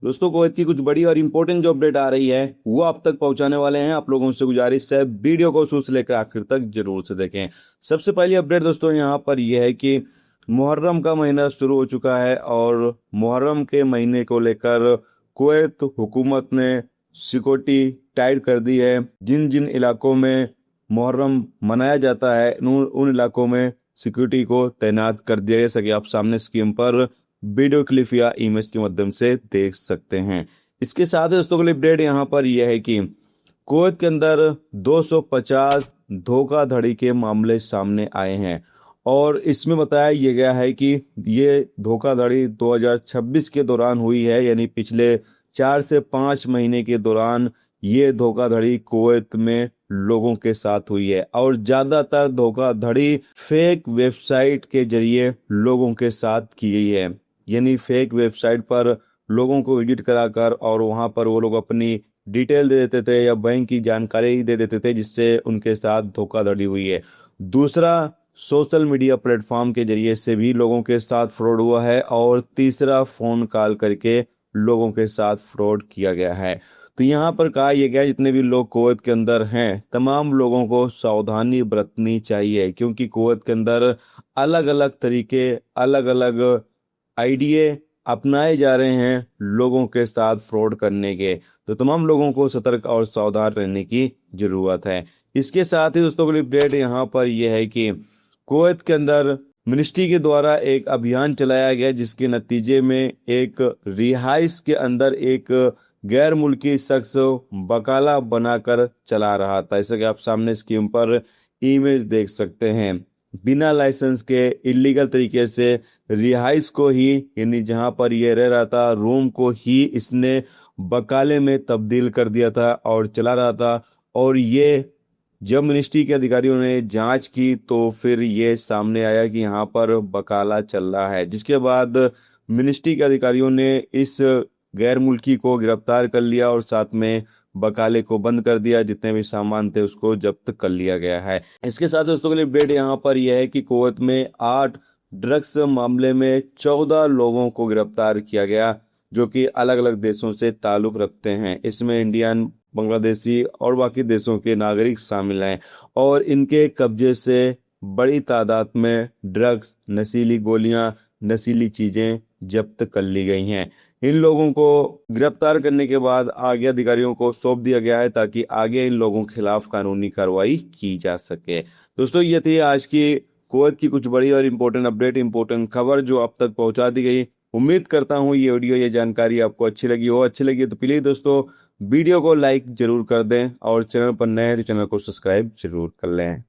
दोस्तों कुवैत की कुछ बड़ी और इंपॉर्टेंट जो अपडेट आ रही है वो आप तक पहुंचाने वाले हैं। आप लोगों से गुजारिश है वीडियो को शुरू से लेकर आखिर तक जरूर से देखें। सबसे पहली अपडेट दोस्तों यहाँ पर यह है कि मुहर्रम का महीना शुरू हो चुका है और मुहर्रम के महीने को लेकर कुवैत हुकूमत ने सिक्योरिटी टाइट कर दी है। जिन जिन इलाकों में मुहर्रम मनाया जाता है उन इलाकों में सिक्योरिटी को तैनात कर दिया, जैसा कि आप सामने स्क्रीन पर वीडियो क्लिप या इमेज के माध्यम से देख सकते हैं। इसके साथ ही दोस्तों अपडेट यहाँ पर यह है कि कुवैत के अंदर 250 धोखाधड़ी के मामले सामने आए हैं और इसमें बताया यह गया है कि ये धोखाधड़ी 2026 के दौरान हुई है, यानी पिछले 4 से 5 महीने के दौरान ये धोखाधड़ी कुवैत में लोगों के साथ हुई है और ज्यादातर धोखाधड़ी फेक वेबसाइट के जरिए लोगों के साथ की गई है। यानी फेक वेबसाइट पर लोगों को विजिट कराकर और वहां पर वो लोग अपनी डिटेल दे देते थे या बैंक की जानकारी दे देते थे, जिससे उनके साथ धोखाधड़ी हुई है। दूसरा, सोशल मीडिया प्लेटफॉर्म के जरिए से भी लोगों के साथ फ्रॉड हुआ है और तीसरा, फोन कॉल करके लोगों के साथ फ्रॉड किया गया है। तो यहाँ पर कहा यह गया जितने भी लोग कुवैत के अंदर हैं तमाम लोगों को सावधानी बरतनी चाहिए, क्योंकि कुवैत के अंदर अलग अलग तरीके, अलग अलग आइडिये अपनाए जा रहे हैं लोगों के साथ फ्रॉड करने के। तो तमाम लोगों को सतर्क और सावधान रहने की जरूरत है। इसके साथ ही दोस्तों की अपडेट यहाँ पर यह है कि कुवैत के अंदर मिनिस्ट्री के द्वारा एक अभियान चलाया गया, जिसके नतीजे में एक रिहाइश के अंदर एक गैर मुल्की शख्स बकाला बनाकर चला रहा था। जैसे कि आप सामने स्क्रीन पर इमेज देख सकते हैं। बिना लाइसेंस के इलीगल तरीके से रिहाइश को ही, यानी जहां पर ये रह रहा था रूम को ही, इसने बकाले में तब्दील कर दिया था और चला रहा था। और ये जब मिनिस्ट्री के अधिकारियों ने जांच की तो फिर ये सामने आया कि यहाँ पर बकाला चल रहा है, जिसके बाद मिनिस्ट्री के अधिकारियों ने इस गैर मुल्की को गिरफ्तार कर लिया और साथ में बकाले को बंद कर दिया। जितने भी सामान थे उसको जब्त कर लिया गया है। इसके साथ दोस्तों के लिए अपडेट यहाँ पर यह है कि कुवैत में 8 ड्रग्स मामले में 14 लोगों को गिरफ्तार किया गया, जो कि अलग अलग देशों से ताल्लुक रखते हैं। इसमें इंडियन, बांग्लादेशी और बाकी देशों के नागरिक शामिल हैं और इनके कब्जे से बड़ी तादाद में ड्रग्स, नशीली गोलियां, नशीली चीजें जब्त कर ली गई हैं। इन लोगों को गिरफ्तार करने के बाद आगे अधिकारियों को सौंप दिया गया है ताकि आगे इन लोगों के खिलाफ कानूनी कार्रवाई की जा सके। दोस्तों ये थी आज की कुवैत की कुछ बड़ी और इम्पोर्टेंट अपडेट, इम्पोर्टेंट खबर जो आप तक पहुंचा दी गई। उम्मीद करता हूं ये वीडियो, ये जानकारी आपको अच्छी लगी हो। अच्छी लगी तो प्लीज दोस्तों वीडियो को लाइक जरूर कर दें और चैनल पर नए हैं तो चैनल को सब्सक्राइब जरूर कर लें।